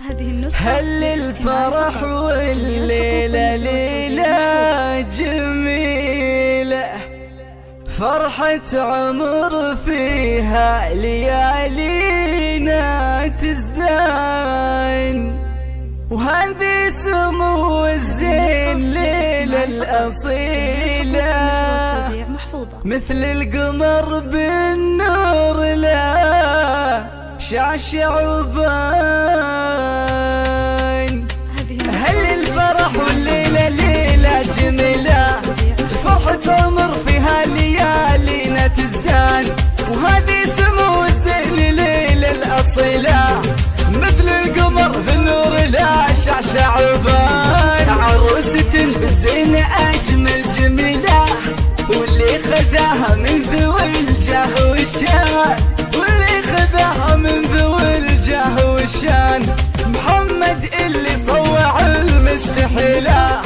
هل الفرح والليلة ليلة جميلة، فرحة عمر فيها ليالينا تزدان، وهذه سمو الزين ليلة الأصيلة، مثل القمر بالنور لا شعشع وبان. هل الفرح والليلة ليلة جميلة، فرحة عمر فيها ليالينا تزدان، وهذه سمو الزين ليلة الأصيلة، مثل القمر في النور لا شعشع وبان. عروسة بالزين أجمل جميلة، واللي خذاها من ذوي الجاه والشان، واللي خذاها من ذوي الجاه والشان، محمد اللي طوع المستحيلة،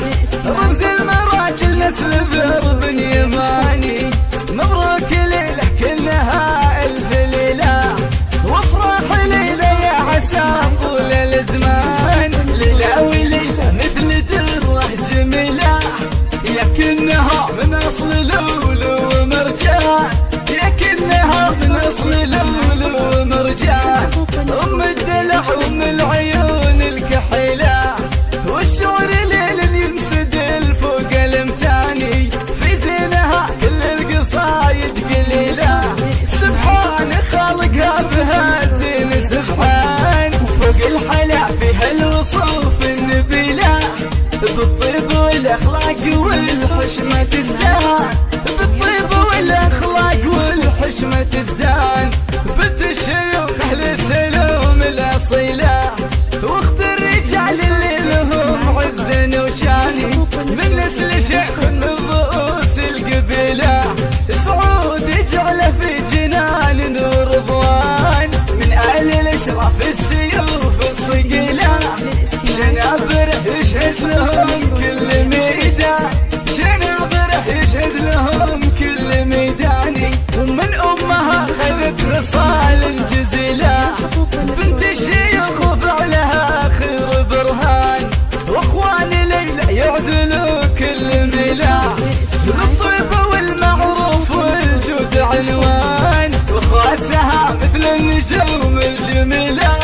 رمز المراجل نسل ضرب يماني. مبروك ليلة كلها ألف ليلة، وافراح ليلة يا عسى طول الزمان. ليلة وليلة مثل درة جميلة، يكنها من أصل لولو ومرجان، يكنها من أصل لولو ومرجان. أم الدلع وأم العيون الكحيلة، والشعر ليل ينسد الفوق الامتاني، في زينها كل القصايد قليلة، سبحان خالقها بها الزين سبحان. وفوق الحلا فيها الوصوف النبيلة، بالطيب والأخلاق والحشمة تزدان، بالطيب والأخلاق والحشمة تزدان. بنت الشيوخ أهل السلوم الأصيلة، واخت الرجال اللي لهم عز وشاني، من نسل شيخ من رؤوس القبيلة، سعود يجعله في جنان نور رضوان، من آل الأشراف السيوف الصقيلة، شنابره يشهد لهم كل ميدان، شنابره يشهد لهم كل ميداني. ومن أمها خذت خصال جزيلة، بنت الشيوخ وفعلها خير برهان، واخوان ليلى يعدلوا كل ميلا، بالطيب والمعروف والجود عنوان. واخواتها مثل النجوم الجميلة،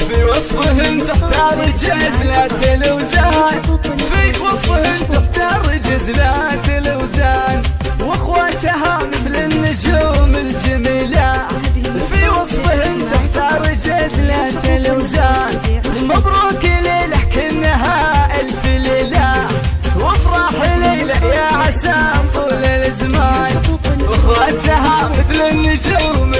في وصفهن تختار جزلات الأوزان، في وصفهن تختار جزلات الأوزان. واخواتها مثل النجوم الجميلة، في وصفهن تختار جزلات الأوزان. مبروك ليلة كلها ألف ليلة، وافراح ليلة يا عسى طول الزمان. واخواتها مثل النجوم